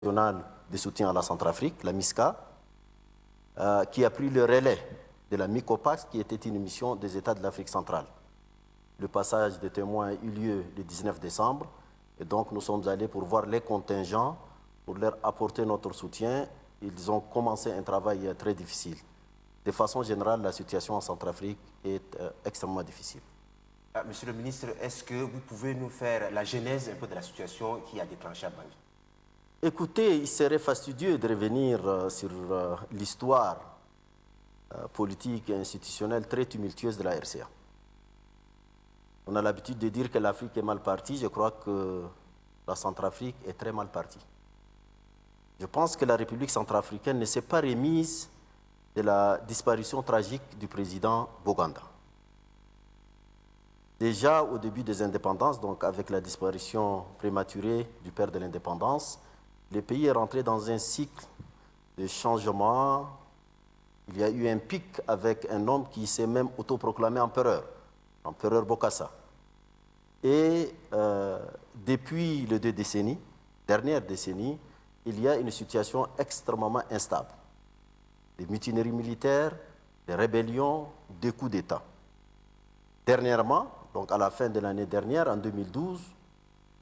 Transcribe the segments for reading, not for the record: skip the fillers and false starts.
nationale de soutien à la Centrafrique, la MISCA, qui a pris le relais de la MICOPAX, qui était une mission des États de l'Afrique centrale. Le passage des témoins a eu lieu le 19 décembre, et donc nous sommes allés pour voir les contingents, pour leur apporter notre soutien. Ils ont commencé un travail très difficile. De façon générale, la situation en Centrafrique est extrêmement difficile. Monsieur le ministre, est-ce que vous pouvez nous faire la genèse un peu de la situation qui a déclenché à Bangui? Écoutez, il serait fastidieux de revenir sur l'histoire politique et institutionnelle très tumultueuse de la RCA. On a l'habitude de dire que l'Afrique est mal partie. Je crois que la Centrafrique est très mal partie. Je pense que la République centrafricaine ne s'est pas remise de la disparition tragique du président Boganda. Déjà au début des indépendances, donc avec la disparition prématurée du père de l'indépendance, le pays est rentré dans un cycle de changement. Il y a eu un pic avec un homme qui s'est même autoproclamé empereur, l'empereur Bokassa. Et depuis les dernières décennies, il y a une situation extrêmement instable. Des mutineries militaires, des rébellions, des coups d'État. Dernièrement, donc à la fin de l'année dernière, en 2012,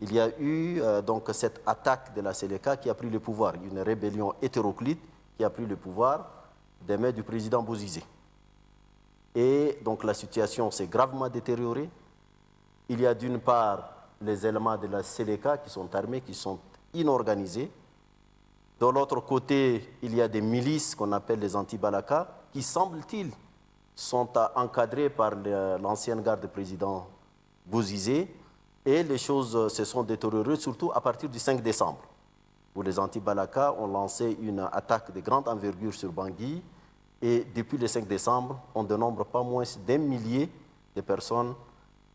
il y a eu donc cette attaque de la Séléka qui a pris le pouvoir, une rébellion hétéroclite qui a pris le pouvoir des mains du président Bozizé. Et donc la situation s'est gravement détériorée. Il y a d'une part les éléments de la Séléka qui sont armés, qui sont inorganisés. De l'autre côté, il y a des milices qu'on appelle les anti-Balaka qui, semble-t-il, sont encadrés par l'ancienne garde du président Bozizé. Et les choses se sont détériorées, surtout à partir du 5 décembre, où les anti-Balaka ont lancé une attaque de grande envergure sur Bangui. Et depuis le 5 décembre, on dénombre pas moins d'1 millier de personnes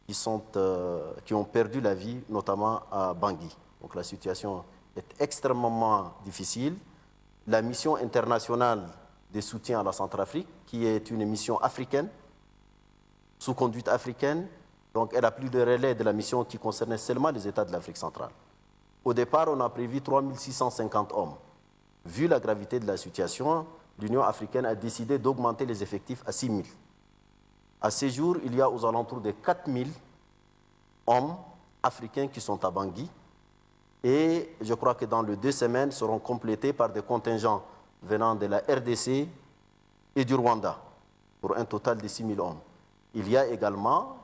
qui ont perdu la vie, notamment à Bangui. Donc la situation est extrêmement difficile. La mission internationale de soutien à la Centrafrique, qui est une mission africaine, sous conduite africaine, donc elle a pris le relais de la mission qui concernait seulement les États de l'Afrique centrale. Au départ, on a prévu 3650 hommes. Vu la gravité de la situation, l'Union africaine a décidé d'augmenter les effectifs à 6 000. À ce jour, il y a aux alentours de 4 000 hommes africains qui sont à Bangui. Et je crois que dans les 2 semaines seront complétés par des contingents venant de la RDC et du Rwanda, pour un total de 6 000 hommes. Il y a également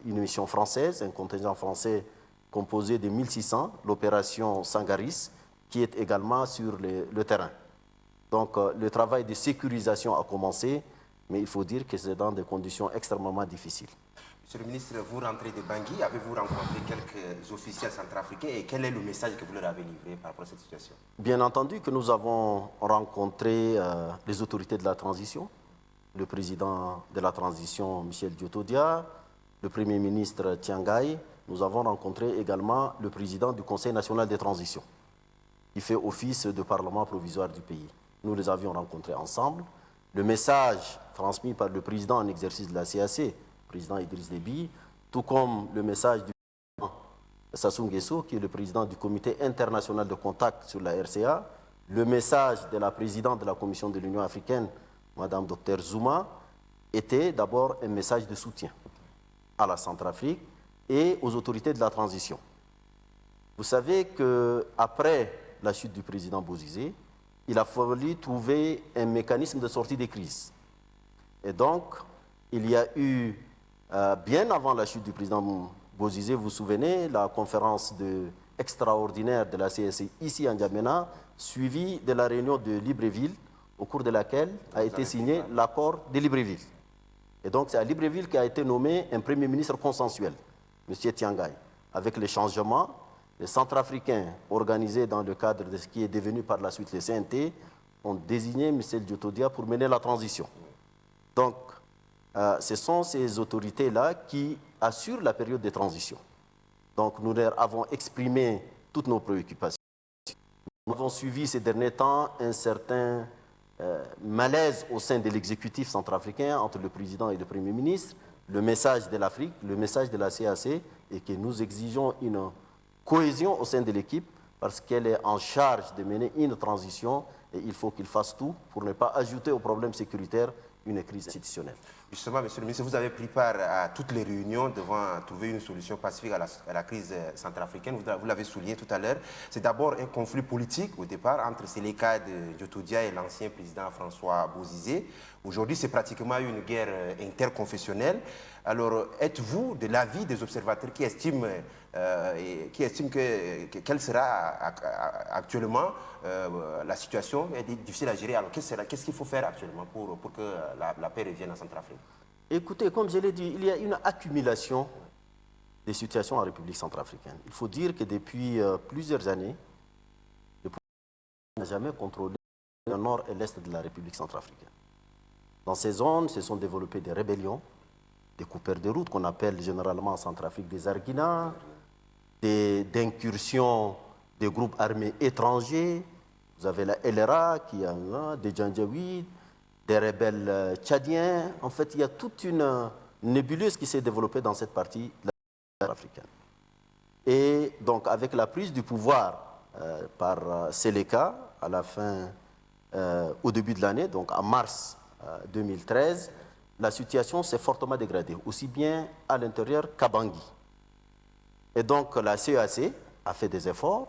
une mission française, un contingent français composé de 1600, l'opération Sangaris, qui est également sur le terrain. Donc le travail de sécurisation a commencé, mais il faut dire que c'est dans des conditions extrêmement difficiles. Monsieur le ministre, vous rentrez de Bangui, avez-vous rencontré quelques officiels centrafricains et quel est le message que vous leur avez livré par rapport à cette situation? Bien entendu que nous avons rencontré les autorités de la transition, le président de la transition, Michel Diotodia, le premier ministre Tiangaï. Nous avons rencontré également le président du Conseil national de transition, qui fait office de parlement provisoire du pays. Nous les avions rencontrés ensemble. Le message transmis par le président en exercice de la CAC, le président Idriss Déby, tout comme le message du président Sassou Nguesso, qui est le président du comité international de contact sur la RCA, le message de la présidente de la Commission de l'Union africaine, Madame Dr Zuma, était d'abord un message de soutien à la Centrafrique et aux autorités de la transition. Vous savez qu'après la chute du président Bozizé, il a fallu trouver un mécanisme de sortie des crises. Et donc, il y a eu, bien avant la chute du président Bozizé, vous vous souvenez, la conférence extraordinaire de la CSI ici à N'Djamena, suivie de la réunion de Libreville, au cours de laquelle a été signé l'accord de Libreville. Et donc, c'est à Libreville qu'a été nommé un premier ministre consensuel, M. Tiangaï. Avec les changements, les Centrafricains, organisés dans le cadre de ce qui est devenu par la suite les CNT, ont désigné M. Diotodia pour mener la transition. Donc, ce sont ces autorités-là qui assurent la période de transition. Donc, nous leur avons exprimé toutes nos préoccupations. Nous avons suivi ces derniers temps un certain malaise au sein de l'exécutif centrafricain entre le président et le premier ministre. Le message de l'Afrique, le message de la CAC est que nous exigeons une cohésion au sein de l'équipe parce qu'elle est en charge de mener une transition et il faut qu'il fasse tout pour ne pas ajouter au problème sécuritaire une crise institutionnelle. Justement, Monsieur le ministre, vous avez pris part à toutes les réunions devant trouver une solution pacifique à la crise centrafricaine. Vous l'avez souligné tout à l'heure. C'est d'abord un conflit politique au départ entre Séléka de Djotodia et l'ancien président François Bozizé. Aujourd'hui, c'est pratiquement une guerre interconfessionnelle. Alors, êtes-vous de l'avis des observateurs qui estiment quelle sera actuellement la situation est difficile à gérer? Alors, qu'est-ce qu'il faut faire actuellement pour que la paix revienne en Centrafrique? Écoutez, comme je l'ai dit, il y a une accumulation des situations en République centrafricaine. Il faut dire que depuis plusieurs années, le pouvoir n'a jamais contrôlé le nord et l'est de la République centrafricaine. Dans ces zones, se sont développées des rébellions, des coupeurs de route qu'on appelle généralement en Centrafrique des Arguinas, d'incursions des groupes armés étrangers. Vous avez la LRA qui a des Janjaouides, des rebelles tchadiens. En fait, il y a toute une nébuleuse qui s'est développée dans cette partie de la africaine. Et donc, avec la prise du pouvoir par Séléka à la fin, au début de l'année, donc en mars 2013, la situation s'est fortement dégradée, aussi bien à l'intérieur qu'à Bangui. Et donc, la CEAC a fait des efforts.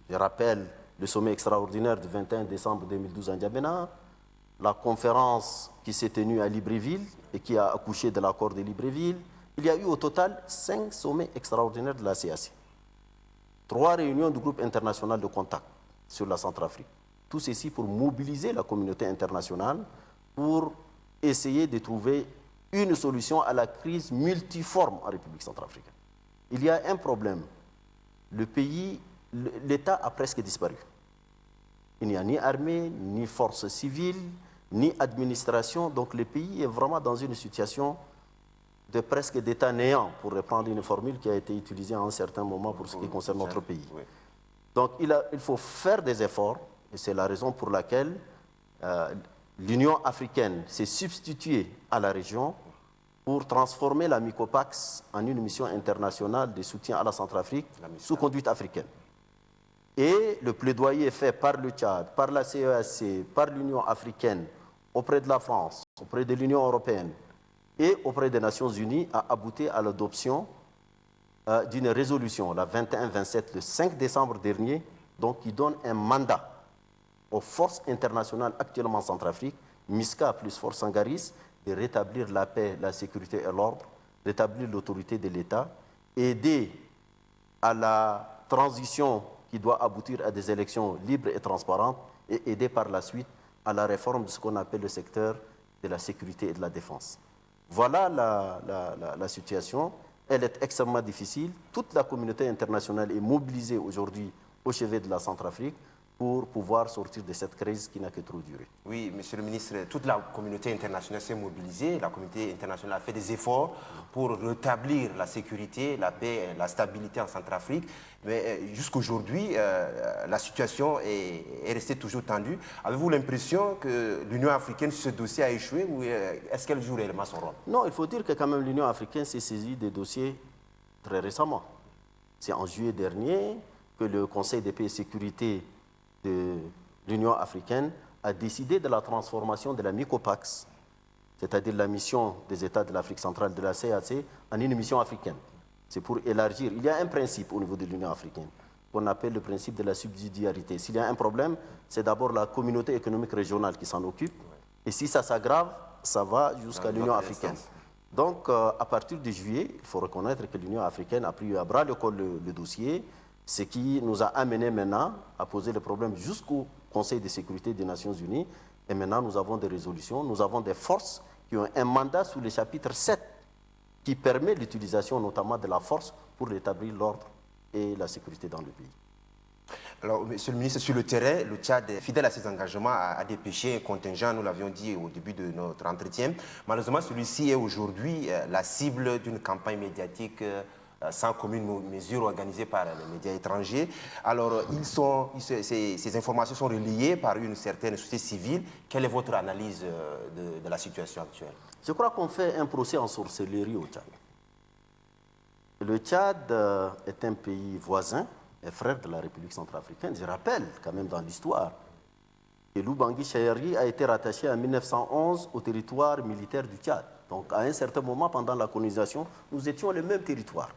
Je rappelle le sommet extraordinaire du 21 décembre 2012 à N'Djamena, la conférence qui s'est tenue à Libreville et qui a accouché de l'accord de Libreville. Il y a eu au total 5 sommets extraordinaires de la CEAC. 3 réunions du groupe international de contact sur la Centrafrique. Tout ceci pour mobiliser la communauté internationale pour essayer de trouver une solution à la crise multiforme en République centrafricaine. Il y a un problème. Le pays, l'État a presque disparu. Il n'y a ni armée, ni force civile, ni administration. Donc le pays est vraiment dans une situation de presque d'état néant, pour reprendre une formule qui a été utilisée à un certain moment pour ce qui concerne notre pays. Oui. Donc il faut faire des efforts, et c'est la raison pour laquelle l'Union africaine s'est substituée à la région pour transformer la MICOPAX en une mission internationale de soutien à la Centrafrique sous conduite africaine. Et le plaidoyer fait par le Tchad, par la CEAC, par l'Union africaine, auprès de la France, auprès de l'Union européenne et auprès des Nations unies a abouti à l'adoption d'une résolution, la 21-27, le 5 décembre dernier, donc qui donne un mandat aux forces internationales actuellement en Centrafrique, MISCA plus Force Sangaris, de rétablir la paix, la sécurité et l'ordre, rétablir l'autorité de l'État, aider à la transition qui doit aboutir à des élections libres et transparentes et aider par la suite à la réforme de ce qu'on appelle le secteur de la sécurité et de la défense. Voilà la situation. Elle est extrêmement difficile. Toute la communauté internationale est mobilisée aujourd'hui au chevet de la Centrafrique pour pouvoir sortir de cette crise qui n'a que trop duré. Oui, Monsieur le ministre, toute la communauté internationale s'est mobilisée. La communauté internationale a fait des efforts pour rétablir la sécurité, la paix, la stabilité en Centrafrique. Mais jusqu'aujourd'hui, la situation est restée toujours tendue. Avez-vous l'impression que l'Union africaine, sur ce dossier, a échoué ou est-ce qu'elle joue réellement son rôle? Non, il faut dire que quand même l'Union africaine s'est saisie des dossiers très récemment. C'est en juillet dernier que le Conseil de paix et sécurité de l'Union africaine a décidé de la transformation de la MICOPAX, c'est-à-dire la mission des États de l'Afrique centrale de la CAC, en une mission africaine. C'est pour élargir. Il y a un principe au niveau de l'Union africaine qu'on appelle le principe de la subsidiarité. S'il y a un problème, c'est d'abord la communauté économique régionale qui s'en occupe. Et si ça s'aggrave, ça va jusqu'à l'Union africaine. Donc, à partir de juillet, il faut reconnaître que l'Union africaine a pris à bras le corps le dossier, ce qui nous a amené maintenant à poser le problème jusqu'au Conseil de sécurité des Nations Unies. Et maintenant, nous avons des résolutions, nous avons des forces qui ont un mandat sous le chapitre 7 qui permet l'utilisation notamment de la force pour rétablir l'ordre et la sécurité dans le pays. Alors, Monsieur le ministre, sur le terrain, le Tchad, fidèle à ses engagements, a dépêché un contingent, nous l'avions dit au début de notre entretien. Malheureusement, celui-ci est aujourd'hui la cible d'une campagne médiatique sans commune mesure organisée par les médias étrangers. Alors, ces informations sont relayées par une certaine société civile. Quelle est votre analyse de la situation actuelle? Je crois qu'on fait un procès en sorcellerie au Tchad. Le Tchad est un pays voisin est frère de la République centrafricaine. Je rappelle quand même dans l'histoire que Lubangui Chayeri a été rattaché en 1911 au territoire militaire du Tchad. Donc à un certain moment, pendant la colonisation, nous étions le même territoire.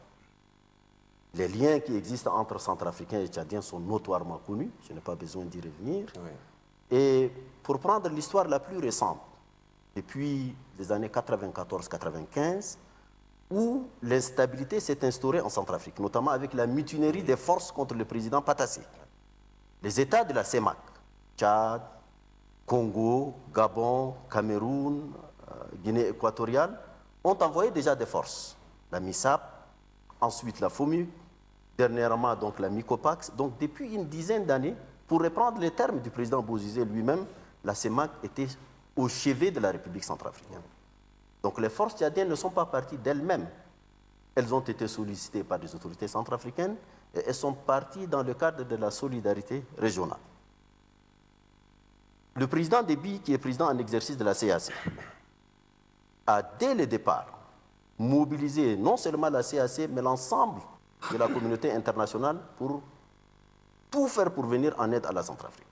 Les liens qui existent entre Centrafricains et Tchadiens sont notoirement connus, je n'ai pas besoin d'y revenir. Oui. Et pour prendre l'histoire la plus récente, depuis les années 94-95, où l'instabilité s'est instaurée en Centrafrique, notamment avec la mutinerie des forces contre le président Patassé. Les États de la CEMAC, Tchad, Congo, Gabon, Cameroun, Guinée équatoriale, ont envoyé déjà des forces. La MISAP, ensuite la FOMU, dernièrement donc la MICOPAX. Donc depuis une dizaine d'années, pour reprendre les termes du président Bozizé lui-même, la CEMAC était au chevet de la République centrafricaine. Donc les forces tchadiennes ne sont pas parties d'elles-mêmes. Elles ont été sollicitées par les autorités centrafricaines et elles sont parties dans le cadre de la solidarité régionale. Le président Déby, qui est président en exercice de la CAC, a dès le départ mobilisé non seulement la CAC, mais l'ensemble de la communauté internationale pour tout faire pour venir en aide à la Centrafrique.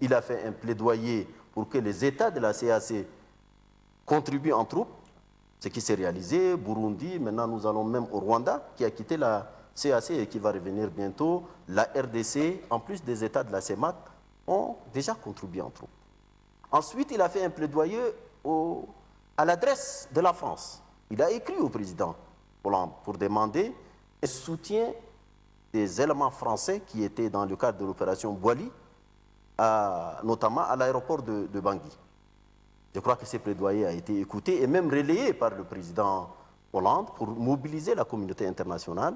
Il a fait un plaidoyer pour que les États de la CAC contribuent en troupes, ce qui s'est réalisé, Burundi, maintenant nous allons même au Rwanda, qui a quitté la CAC et qui va revenir bientôt, la RDC, en plus des États de la CEMAC, ont déjà contribué en troupes. Ensuite, il a fait un plaidoyer à l'adresse de la France. Il a écrit au président Hollande pour demander un soutien des éléments français qui étaient dans le cadre de l'opération Boili, notamment à l'aéroport de Bangui. Je crois que ce plaidoyer a été écouté et même relayé par le président Hollande pour mobiliser la communauté internationale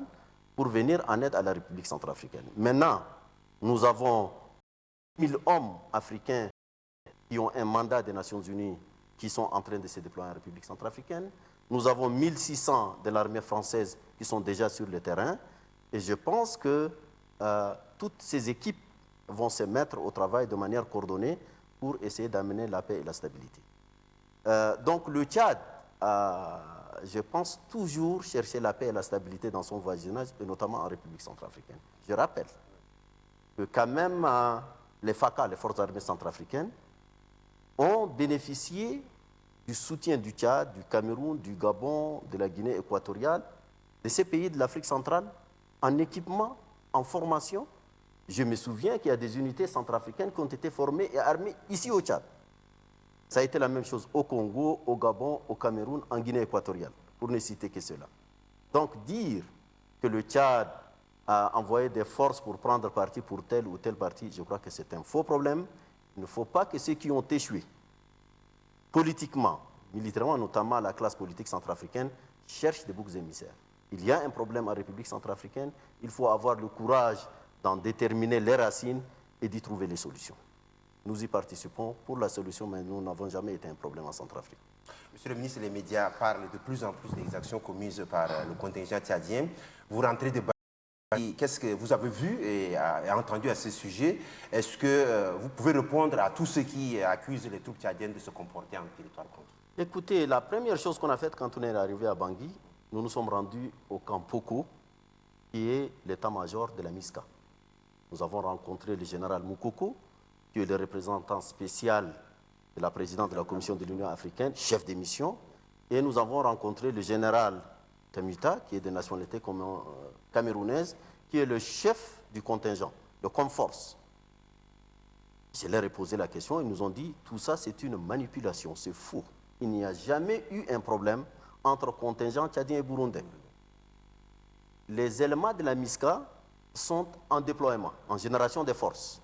pour venir en aide à la République centrafricaine. Maintenant, nous avons 1000 hommes africains qui ont un mandat des Nations Unies qui sont en train de se déployer en République centrafricaine. Nous avons 1600 de l'armée française qui sont déjà sur le terrain. Et je pense que toutes ces équipes vont se mettre au travail de manière coordonnée pour essayer d'amener la paix et la stabilité. Donc le Tchad, je pense toujours chercher la paix et la stabilité dans son voisinage, et notamment en République centrafricaine. Je rappelle que quand même les FACA, les forces armées centrafricaines, ont bénéficié du soutien du Tchad, du Cameroun, du Gabon, de la Guinée équatoriale, de ces pays de l'Afrique centrale, en équipement, en formation. Je me souviens qu'il y a des unités centrafricaines qui ont été formées et armées ici au Tchad. Ça a été la même chose au Congo, au Gabon, au Cameroun, en Guinée équatoriale, pour ne citer que cela. Donc dire que le Tchad a envoyé des forces pour prendre parti pour tel ou tel parti, je crois que c'est un faux problème. Il ne faut pas que ceux qui ont échoué, politiquement, militairement, notamment la classe politique centrafricaine, cherchent des boucs émissaires. Il y a un problème en République centrafricaine, il faut avoir le courage d'en déterminer les racines et d'y trouver les solutions. Nous y participons pour la solution, mais nous n'avons jamais été un problème en Centrafrique. Monsieur le ministre, les médias parlent de plus en plus des actions commises par le contingent tchadien. Vous rentrez de Bangui. Qu'est-ce que vous avez vu et entendu à ce sujet? Est-ce que vous pouvez répondre à tous ceux qui accusent les troupes tchadiennes de se comporter en territoire conquis? Écoutez, la première chose qu'on a faite quand on est arrivé à Bangui, nous nous sommes rendus au camp Poko, qui est l'état-major de la MISCA. Nous avons rencontré le général Moukoko, qui est le représentant spécial de la présidente de la Commission de l'Union africaine, chef de mission, et nous avons rencontré le général Tamuta, qui est de nationalité camerounaise, qui est le chef du contingent, le Comforce. Je leur ai posé la question, ils nous ont dit, tout ça c'est une manipulation, c'est faux. Il n'y a jamais eu un problème entre contingent tchadien et burundais. Les éléments de la MISCA sont en déploiement, en génération de forces.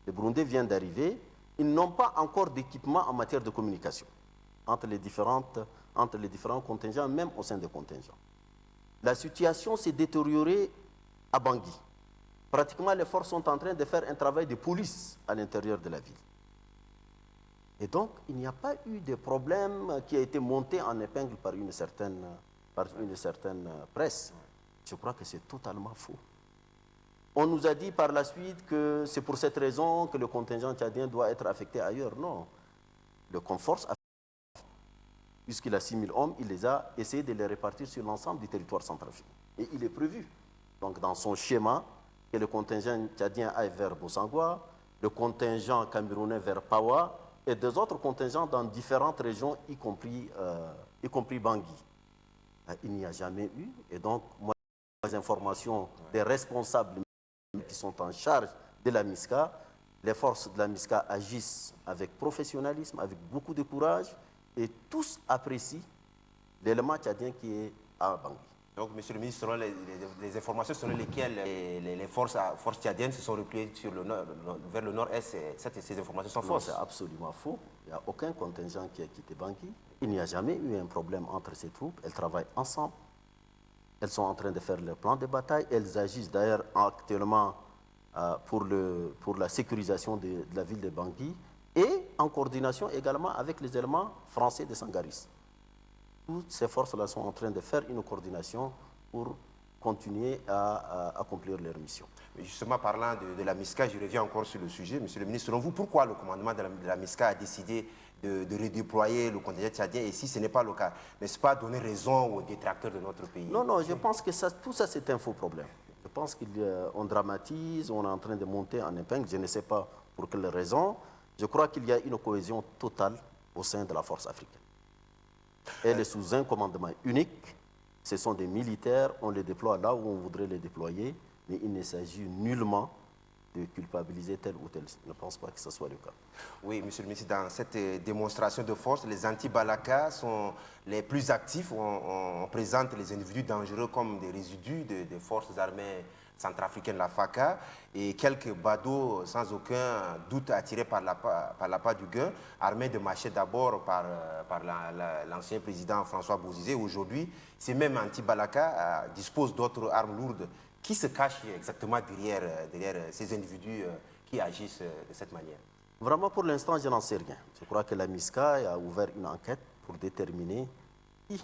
Les Burundais viennent d'arriver, ils n'ont pas encore d'équipement en matière de communication entre les différents contingents, même au sein des contingents. La situation s'est détériorée à Bangui. Pratiquement, les forces sont en train de faire un travail de police à l'intérieur de la ville. Et donc, il n'y a pas eu de problème qui a été monté en épingle par une certaine presse. Je crois que c'est totalement faux. On nous a dit par la suite que c'est pour cette raison que le contingent tchadien doit être affecté ailleurs. Non. Le Comforce, puisqu'il a 6000 hommes, il les a essayé de les répartir sur l'ensemble du territoire centrafricain. Et il est prévu, donc dans son schéma, que le contingent tchadien aille vers Bosangwa, le contingent camerounais vers Pawa et des autres contingents dans différentes régions, y compris Bangui. Il n'y a jamais eu. Et donc, moi, les informations des responsables qui sont en charge de la MISCA, les forces de la MISCA agissent avec professionnalisme, avec beaucoup de courage, et tous apprécient l'élément tchadien qui est à Bangui. Donc, monsieur le ministre, selon les informations selon lesquelles les forces tchadiennes se sont repliées vers le nord-est, ces informations sont fausses. C'est absolument faux. Il n'y a aucun contingent qui a quitté Bangui. Il n'y a jamais eu un problème entre ces troupes. Elles travaillent ensemble. Elles sont en train de faire leur plan de bataille. Elles agissent d'ailleurs actuellement pour la sécurisation de la ville de Bangui et en coordination également avec les éléments français de Sangaris. Toutes ces forces-là sont en train de faire une coordination pour continuer à accomplir leur mission. Mais justement, parlant de la MISCA, je reviens encore sur le sujet. Monsieur le ministre, selon vous, pourquoi le commandement de la MISCA a décidé de redéployer le contingent tchadien? Et si ce n'est pas le cas, n'est-ce pas donner raison aux détracteurs de notre pays? Non, je pense que tout ça, c'est un faux problème. Je pense qu'on dramatise, on est en train de monter en épingle, je ne sais pas pour quelle raison. Je crois qu'il y a une cohésion totale au sein de la force africaine. Elle est sous un commandement unique. Ce sont des militaires, on les déploie là où on voudrait les déployer, mais il ne s'agit nullement de culpabiliser tel ou tel. Je ne pense pas que ce soit le cas. Oui, monsieur le ministre, dans cette démonstration de force, les anti-Balaka sont les plus actifs. On présente les individus dangereux comme des résidus des forces armées centrafricaines, la FACA, et quelques badauds sans aucun doute attirés par l'appât du gain, armés de machettes d'abord par l'ancien président François Bozizé. Aujourd'hui, ces mêmes anti-Balaka disposent d'autres armes lourdes. Qui se cache exactement derrière ces individus qui agissent de cette manière? Vraiment, pour l'instant, je n'en sais rien. Je crois que la MISCA a ouvert une enquête pour déterminer qui,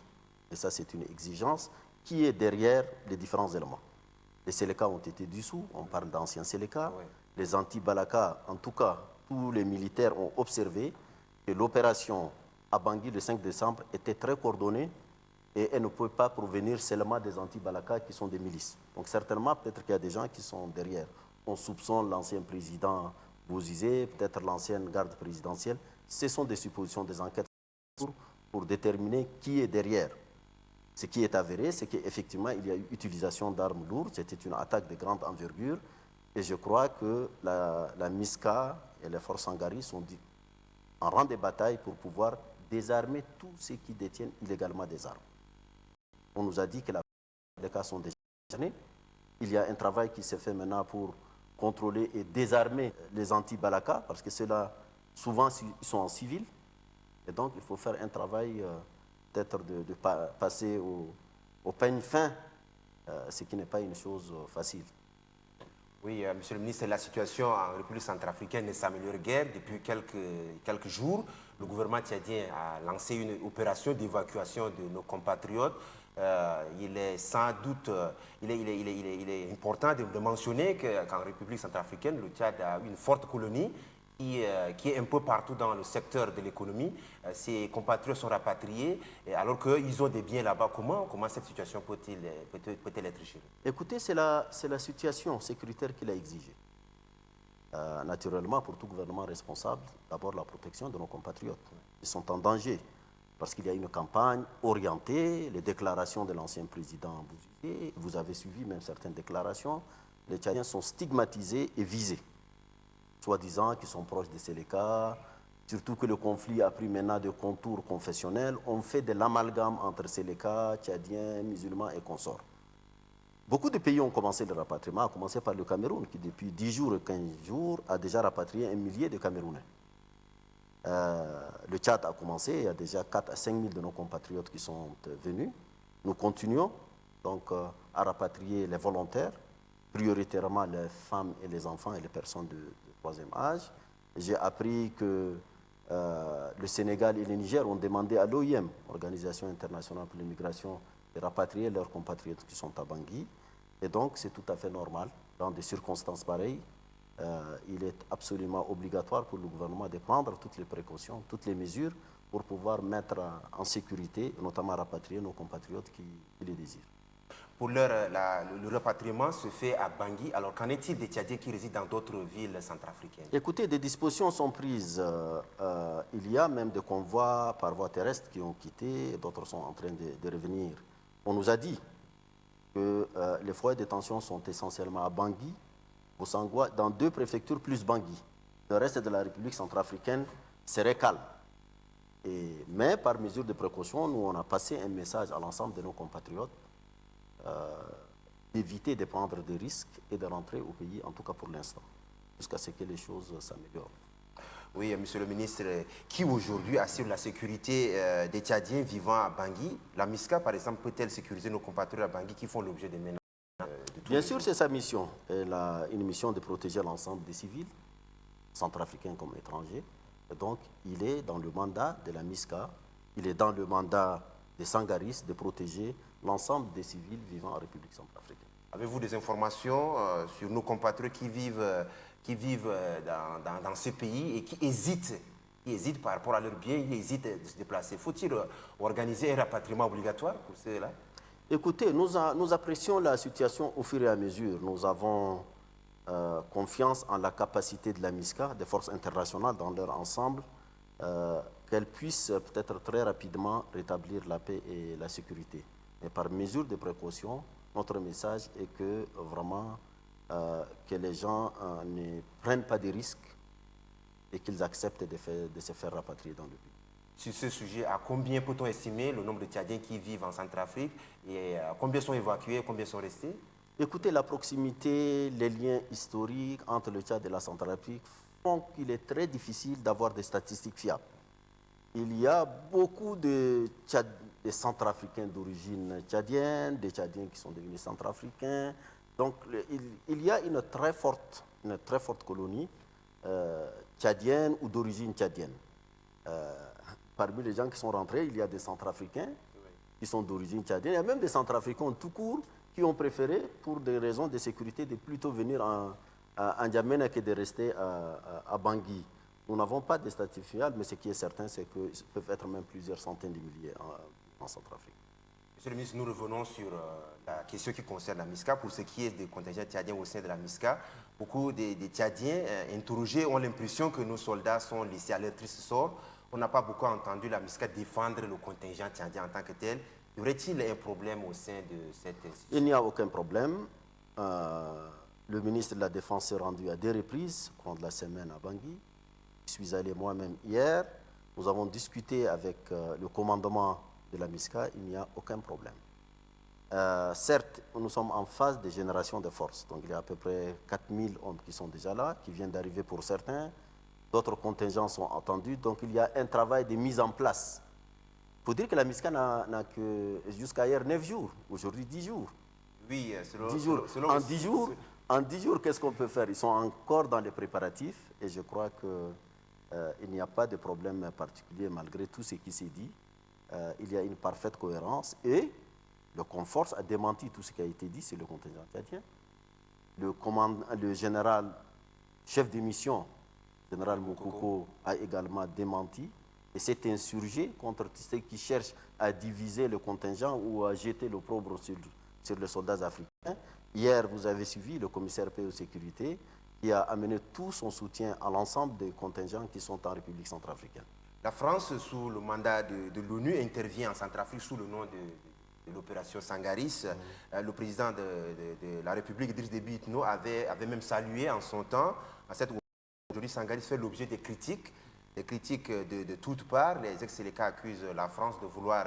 et ça c'est une exigence, qui est derrière les différents éléments. Les Séléka ont été dissous, on parle d'anciens Séléka. Oui. Les anti-Balaka, en tout cas, tous les militaires ont observé que l'opération à Bangui le 5 décembre était très coordonnée et elle ne peut pas provenir seulement des anti-Balaka qui sont des milices. Donc certainement, peut-être qu'il y a des gens qui sont derrière. On soupçonne l'ancien président Bozizé, peut-être l'ancienne garde présidentielle. Ce sont des suppositions, des enquêtes pour déterminer qui est derrière. Ce qui est avéré, c'est qu'effectivement, il y a eu utilisation d'armes lourdes. C'était une attaque de grande envergure. Et je crois que la MISCA et les forces Sangaris sont en rang de bataille pour pouvoir désarmer tous ceux qui détiennent illégalement des armes. On nous a dit que les cas sont déjà gênés. Il y a un travail qui se fait maintenant pour contrôler et désarmer les anti-Balaka, parce que ceux-là, souvent, ils sont en civil. Et donc, il faut faire un travail peut-être de passer au peigne fin, ce qui n'est pas une chose facile. Oui, monsieur le ministre, la situation en République centrafricaine ne s'améliore guère. Depuis quelques jours, le gouvernement tchadien a lancé une opération d'évacuation de nos compatriotes. Il est sans doute il est important de mentionner qu'en République centrafricaine, le Tchad a une forte colonie qui est un peu partout dans le secteur de l'économie. Ces compatriotes sont rapatriés alors qu'ils ont des biens là-bas. Comment cette situation peut-elle être gérée? Écoutez, c'est la situation sécuritaire qui l'a exigé. Naturellement, pour tout gouvernement responsable, d'abord la protection de nos compatriotes. Ils sont en danger parce qu'il y a une campagne orientée, les déclarations de l'ancien président Bozizé. Vous avez suivi même certaines déclarations. Les Tchadiens sont stigmatisés et visés, soi-disant qu'ils sont proches des Séléka, surtout que le conflit a pris maintenant des contours confessionnels. On fait de l'amalgame entre Séléka, Tchadiens, musulmans et consorts. Beaucoup de pays ont commencé le rapatriement, à commencer par le Cameroun, qui depuis 10 jours et 15 jours a déjà rapatrié 1 millier de Camerounais. Le Tchad a commencé, il y a déjà 4 à 5 000 de nos compatriotes qui sont venus. Nous continuons donc à rapatrier les volontaires, prioritairement les femmes et les enfants et les personnes de troisième âge. J'ai appris que le Sénégal et le Niger ont demandé à l'OIM, Organisation internationale pour l'immigration, de rapatrier leurs compatriotes qui sont à Bangui. Et donc, c'est tout à fait normal. Dans des circonstances pareilles, il est absolument obligatoire pour le gouvernement de prendre toutes les précautions, toutes les mesures pour pouvoir mettre en sécurité, notamment rapatrier nos compatriotes qui les désirent. Pour l'heure, le rapatriement se fait à Bangui. Alors, qu'en est-il des Tchadiens qui résident dans d'autres villes centrafricaines? Écoutez, des dispositions sont prises. Il y a même des convois par voie terrestre qui ont quitté, et d'autres sont en train de revenir. On nous a dit que les foyers de détention sont essentiellement à Bangui, au Sangwa, dans 2 préfectures plus Bangui. Le reste de la République centrafricaine serait calme. Mais par mesure de précaution, nous, on a passé un message à l'ensemble de nos compatriotes d'éviter de prendre des risques et de rentrer au pays, en tout cas pour l'instant, jusqu'à ce que les choses s'améliorent. Oui, monsieur le ministre, qui aujourd'hui assure la sécurité des Tchadiens vivant à Bangui? La MISCA, par exemple, peut-elle sécuriser nos compatriotes à Bangui qui font l'objet des menaces de tous Bien les sûr, jours? c'est sa mission. Elle a une mission de protéger l'ensemble des civils, centrafricains comme étrangers. Et donc, il est dans le mandat de la MISCA, il est dans le mandat des Sangaris de protéger l'ensemble des civils vivant en République centrafricaine. Avez-vous des informations sur nos compatriotes qui vivent dans ce pays et qui hésitent par rapport à leurs biens, ils hésitent de se déplacer? Faut-il organiser un rapatriement obligatoire pour ceux-là? Écoutez, nous apprécions la situation au fur et à mesure. Nous avons confiance en la capacité de la MISCA, des forces internationales dans leur ensemble, qu'elles puissent peut-être très rapidement rétablir la paix et la sécurité. Mais par mesure de précaution, notre message est que vraiment que les gens ne prennent pas de risques et qu'ils acceptent de se faire rapatrier dans le pays. Sur ce sujet, à combien peut-on estimer le nombre de Tchadiens qui vivent en Centrafrique et combien sont évacués, combien sont restés? Écoutez, la proximité, les liens historiques entre le Tchad et la Centrafrique font qu'il est très difficile d'avoir des statistiques fiables. Il y a beaucoup de Centrafricains d'origine tchadienne, des Tchadiens qui sont devenus centrafricains. Donc, il y a une très forte colonie tchadienne ou d'origine tchadienne. Parmi les gens qui sont rentrés, il y a des Centrafricains qui sont d'origine tchadienne. Il y a même des Centrafricains tout court qui ont préféré, pour des raisons de sécurité, de plutôt venir à N'Djamena que de rester à Bangui. Nous n'avons pas de statistiques fiables, mais ce qui est certain, c'est qu'ils peuvent être même plusieurs centaines de milliers en Centrafrique. Monsieur le ministre, nous revenons sur la question qui concerne la MISCA. Pour ce qui est des contingents tchadiens au sein de la MISCA, beaucoup des Tchadiens interrogés ont l'impression que nos soldats sont laissés à leur triste sort. On n'a pas beaucoup entendu la MISCA défendre le contingent tchadien en tant que tel. Y aurait-il un problème au sein de cette institution? Il n'y a aucun problème. Le ministre de la Défense s'est rendu à 2 reprises au cours de la semaine à Bangui. Je suis allé moi-même hier. Nous avons discuté avec le commandement de la MISCA. Il n'y a aucun problème. Certes, nous sommes en phase de génération de forces. Donc il y a à peu près 4000 hommes qui sont déjà là, qui viennent d'arriver pour certains. D'autres contingents sont attendus. Donc il y a un travail de mise en place. Il faut dire que la MISCA n'a que jusqu'à hier 9 jours. Aujourd'hui 10 jours. Oui, 10 jours. En 10 jours, qu'est-ce qu'on peut faire? Ils sont encore dans les préparatifs et je crois qu'il n'y a pas de problème particulier malgré tout ce qui s'est dit. Il y a une parfaite cohérence et le Comforce a démenti tout ce qui a été dit sur le contingent tchadien. Le général chef de mission, général Moukoko, a également démenti et s'est insurgé contre ceux qui cherchent à diviser le contingent ou à jeter l'opprobre sur les soldats africains. Hier, vous avez suivi le commissaire paix et sécurité qui a amené tout son soutien à l'ensemble des contingents qui sont en République centrafricaine. La France, sous le mandat de l'ONU, intervient en Centrafrique sous le nom de l'opération Sangaris. Le président de la République, Idriss Déby Itno, avait même salué en son temps. Aujourd'hui, Sangaris fait l'objet des critiques de toutes parts. Les ex-Séléka accusent la France de vouloir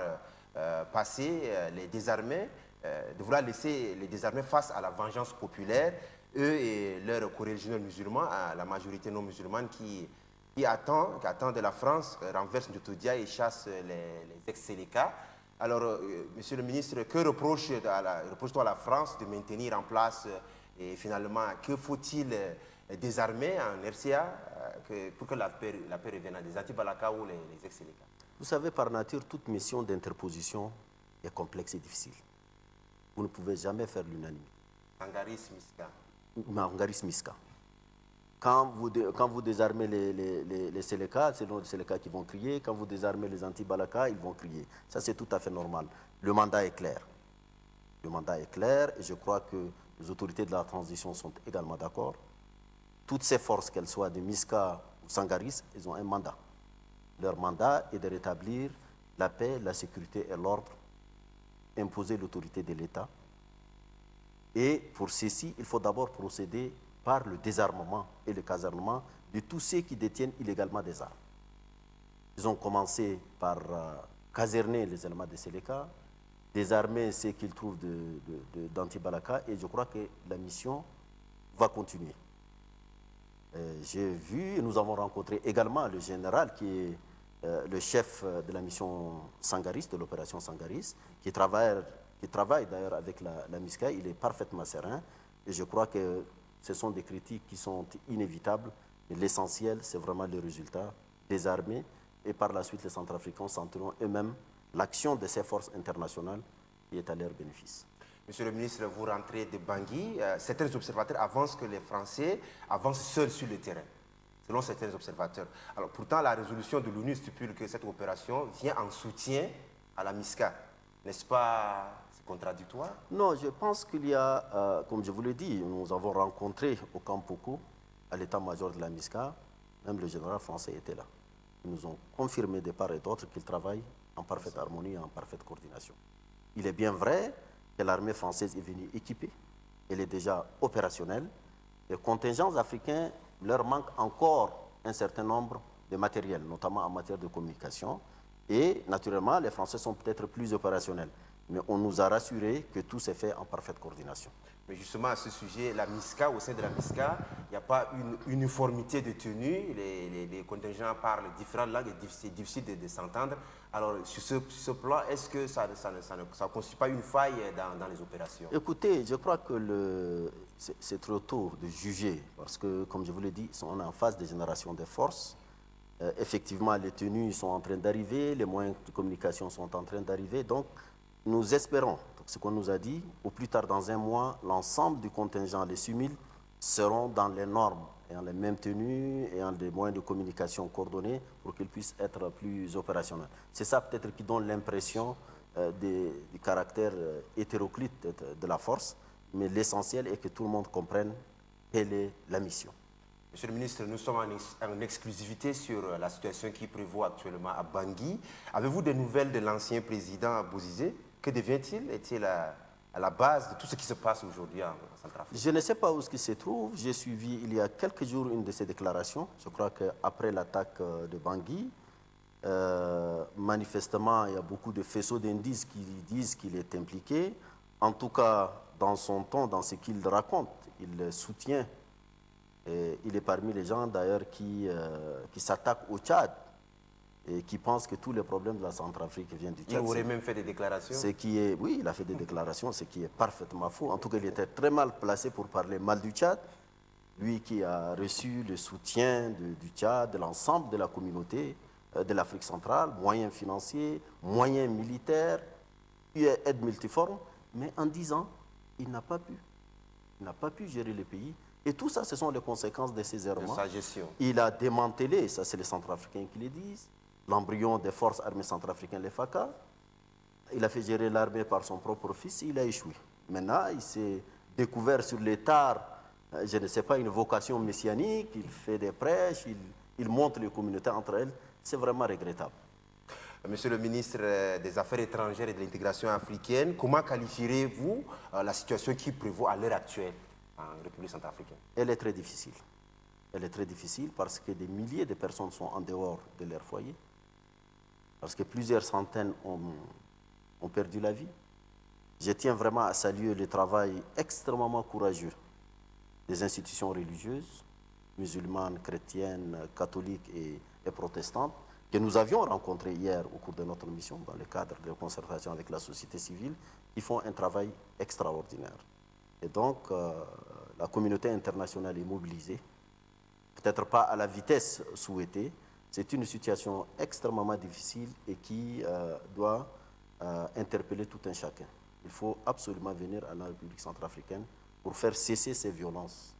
passer les désarmés, de vouloir laisser les désarmés face à la vengeance populaire, eux et leurs corréligionnaires musulmans, la majorité non musulmane qui attend de la France, renverse Ndotodia et chasse les ex-Séléka. Alors, monsieur le ministre, que reproche-t-on à la France de maintenir en place et finalement, que faut-il désarmer en RCA pour que la paix revienne à des anti-Balaka ou les ex-Séléka? Vous savez, par nature, toute mission d'interposition est complexe et difficile. Vous ne pouvez jamais faire l'unanimité. Sangaris, Miska. Sangaris, Miska. Quand vous désarmez les Séléka, c'est les Séléka qui vont crier. Quand vous désarmez les anti-Balaka, ils vont crier. Ça, c'est tout à fait normal. Le mandat est clair. Le mandat est clair et je crois que les autorités de la transition sont également d'accord. Toutes ces forces, qu'elles soient de MISCA ou Sangaris, elles ont un mandat. Leur mandat est de rétablir la paix, la sécurité et l'ordre, imposer l'autorité de l'État. Et pour ceci, il faut d'abord procéder par le désarmement et le casernement de tous ceux qui détiennent illégalement des armes. Ils ont commencé par caserner les éléments de Séléka, désarmer ceux qu'ils trouvent d'Antibalaka, et je crois que la mission va continuer. J'ai vu, nous avons rencontré également le général qui est le chef de la mission Sangaris, de l'opération Sangaris, qui travaille d'ailleurs avec la MISCA. Il est parfaitement serein et je crois que ce sont des critiques qui sont inévitables. L'essentiel, c'est vraiment le résultat, désarmer, et par la suite, les Centrafricains sentiront eux-mêmes l'action de ces forces internationales qui est à leur bénéfice. Monsieur le ministre, vous rentrez de Bangui. Certains observateurs avancent que les Français avancent seuls sur le terrain, selon certains observateurs. Alors, pourtant, la résolution de l'ONU stipule que cette opération vient en soutien à la MISCA. N'est-ce pas contradictoire? Non, je pense qu'il y a, comme je vous l'ai dit, nous avons rencontré au camp Poko, à l'état-major de la MISCA, même le général français était là. Ils nous ont confirmé de part et d'autre qu'ils travaillent en parfaite harmonie et en parfaite coordination. Il est bien vrai que l'armée française est venue équipée, elle est déjà opérationnelle. Les contingents africains leur manquent encore un certain nombre de matériel, notamment en matière de communication. Et naturellement, les Français sont peut-être plus opérationnels. Mais on nous a rassuré que tout s'est fait en parfaite coordination. Mais justement, à ce sujet, la MISCA, au sein de la MISCA, il n'y a pas une uniformité de tenue. Les contingents parlent différentes langues et c'est difficile de s'entendre. Alors, sur ce plan, est-ce que ça ne constitue pas une faille dans les opérations? Écoutez, je crois que c'est trop tôt de juger, parce que, comme je vous l'ai dit, on est en phase de génération des forces. Effectivement, les tenues sont en train d'arriver, les moyens de communication sont en train d'arriver. Donc, nous espérons, ce qu'on nous a dit, au plus tard dans un mois, l'ensemble du contingent, les 6000, seront dans les normes, ayant les mêmes tenues, ayant des moyens de communication coordonnés pour qu'ils puissent être plus opérationnels. C'est ça peut-être qui donne l'impression du caractère hétéroclite de la force, mais l'essentiel est que tout le monde comprenne quelle est la mission. Monsieur le ministre, nous sommes en exclusivité sur la situation qui prévaut actuellement à Bangui. Avez-vous des nouvelles de l'ancien président Bozizé? Que devient-il? Est-il à la base de tout ce qui se passe aujourd'hui en Centrafrique? Je ne sais pas où il se trouve. J'ai suivi il y a quelques jours une de ses déclarations. Je crois qu'après l'attaque de Bangui, manifestement, il y a beaucoup de faisceaux d'indices qui disent qu'il est impliqué. En tout cas, dans son ton, dans ce qu'il raconte, il soutient. Et il est parmi les gens d'ailleurs qui s'attaquent au Tchad et qui pensent que tous les problèmes de la Centrafrique viennent du Tchad. Il aurait même fait des déclarations? Oui, il a fait des déclarations, ce qui est parfaitement faux. En tout cas, il était très mal placé pour parler mal du Tchad. Lui qui a reçu le soutien du Tchad, de l'ensemble de la communauté de l'Afrique centrale, moyens financiers, moyens militaires, aide multiforme. Mais en 10 ans, il n'a pas pu. Il n'a pas pu gérer le pays. Et tout ça, ce sont les conséquences de ces errements. De sa gestion. Il a démantelé, ça c'est les Centrafricains qui le disent, l'embryon des forces armées centrafricaines, les FACA. Il a fait gérer l'armée par son propre fils, il a échoué. Maintenant, il s'est découvert sur les tard, je ne sais pas, une vocation messianique, il fait des prêches, il monte les communautés entre elles. C'est vraiment regrettable. Monsieur le ministre des Affaires étrangères et de l'intégration africaine, comment qualifierez-vous la situation qui prévaut à l'heure actuelle en République centrafricaine? Elle est très difficile. Elle est très difficile parce que des milliers de personnes sont en dehors de leur foyer, parce que plusieurs centaines ont perdu la vie. Je tiens vraiment à saluer le travail extrêmement courageux des institutions religieuses, musulmanes, chrétiennes, catholiques et protestantes, que nous avions rencontrées hier au cours de notre mission dans le cadre de concertation avec la société civile, qui font un travail extraordinaire. Et donc, la communauté internationale est mobilisée, peut-être pas à la vitesse souhaitée. C'est une situation extrêmement difficile et qui doit interpeller tout un chacun. Il faut absolument venir à la République centrafricaine pour faire cesser ces violences.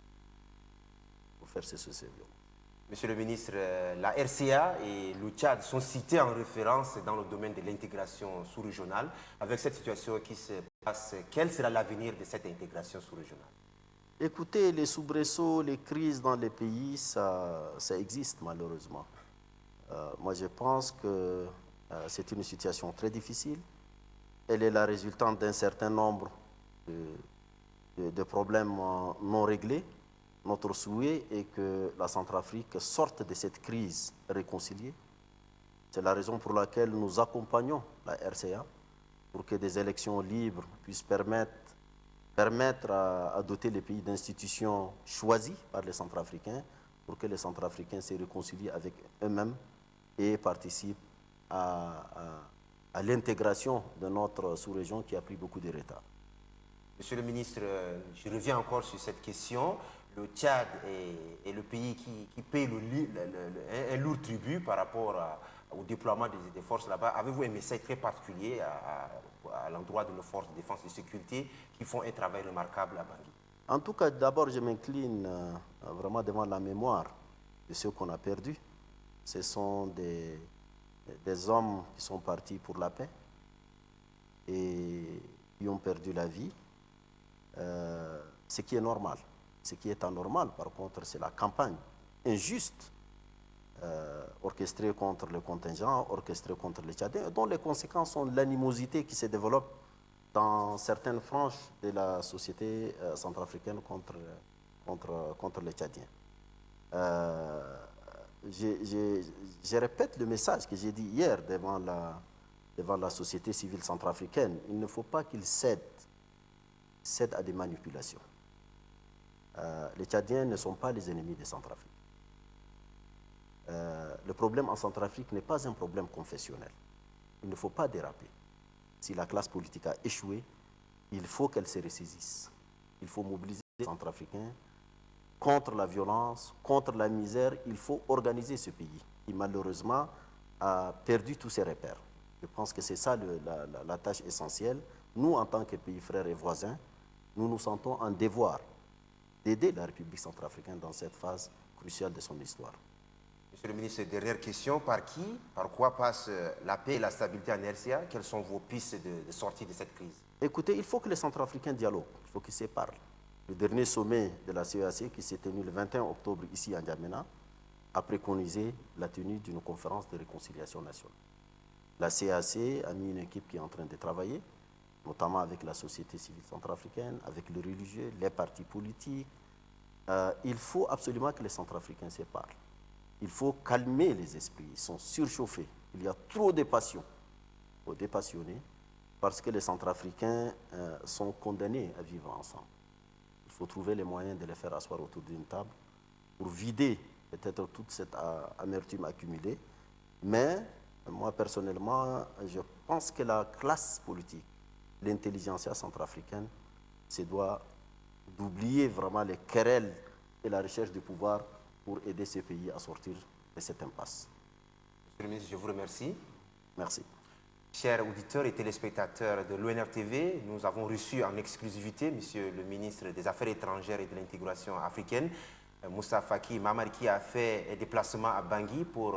Monsieur le ministre, la RCA et le Tchad sont cités en référence dans le domaine de l'intégration sous-régionale. Avec cette situation qui se passe, quel sera l'avenir de cette intégration sous-régionale? Écoutez, les soubresauts, les crises dans les pays, ça existe malheureusement. Moi, je pense que c'est une situation très difficile. Elle est la résultante d'un certain nombre de problèmes non réglés. Notre souhait est que la Centrafrique sorte de cette crise réconciliée. C'est la raison pour laquelle nous accompagnons la RCA pour que des élections libres puissent permettre à doter les pays d'institutions choisies par les Centrafricains pour que les Centrafricains se réconcilient avec eux-mêmes et participent à l'intégration de notre sous-région qui a pris beaucoup de retard. Monsieur le ministre, je reviens encore sur cette question. Le Tchad est le pays qui paye un lourd tribut par rapport au déploiement des forces là-bas. Avez-vous un message très particulier à l'endroit de nos forces de défense et de sécurité qui font un travail remarquable à Bangui? En tout cas, d'abord, je m'incline vraiment devant la mémoire de ceux qu'on a perdus. Ce sont des hommes qui sont partis pour la paix et qui ont perdu la vie, ce qui est normal. Ce qui est anormal, par contre, c'est la campagne injuste orchestrée contre le contingent, orchestrée contre les Tchadiens, dont les conséquences sont l'animosité qui se développe dans certaines franges de la société centrafricaine contre les Tchadiens. Je répète le message que j'ai dit hier devant la société civile centrafricaine. Il ne faut pas qu'ils cèdent à des manipulations. Les Tchadiens ne sont pas les ennemis de Centrafrique. Le problème en Centrafrique n'est pas un problème confessionnel. Il ne faut pas déraper. Si la classe politique a échoué, il faut qu'elle se ressaisisse. Il faut mobiliser les Centrafricains contre la violence, contre la misère. Il faut organiser ce pays qui, malheureusement, a perdu tous ses repères. Je pense que c'est ça la tâche essentielle. Nous, en tant que pays frères et voisins, nous nous sentons en devoir d'aider la République centrafricaine dans cette phase cruciale de son histoire. Monsieur le ministre, dernière question. Par quoi passe la paix et la stabilité en RCA? Quelles sont vos pistes de sortie de cette crise? Écoutez, il faut que les Centrafricains dialoguent, il faut qu'ils se parlent. Le dernier sommet de la CEAC qui s'est tenu le 21 octobre ici à N'Djamena a préconisé la tenue d'une conférence de réconciliation nationale. La CEAC a mis une équipe qui est en train de travailler, notamment avec la société civile centrafricaine, avec les religieux, les partis politiques. Il faut absolument que les Centrafricains se parlent. Il faut calmer les esprits, ils sont surchauffés. Il y a trop de passion. Il faut dépassionner parce que les Centrafricains sont condamnés à vivre ensemble. Il faut trouver les moyens de les faire asseoir autour d'une table pour vider peut-être toute cette amertume accumulée. Mais moi, personnellement, je pense que la classe politique, l'intelligentsia centrafricaine, se doit d'oublier vraiment les querelles et la recherche du pouvoir pour aider ce pays à sortir de cette impasse. Monsieur le ministre, je vous remercie. Merci. Chers auditeurs et téléspectateurs de l'ONRTV, nous avons reçu en exclusivité Monsieur le ministre des Affaires étrangères et de l'intégration africaine, Moussa Faki Mahamat, qui a fait un déplacement à Bangui pour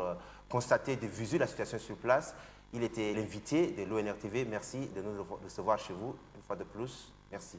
constater de visu la situation sur place. Il était l'invité de l'ONRTV. Merci de nous recevoir chez vous une fois de plus. Merci.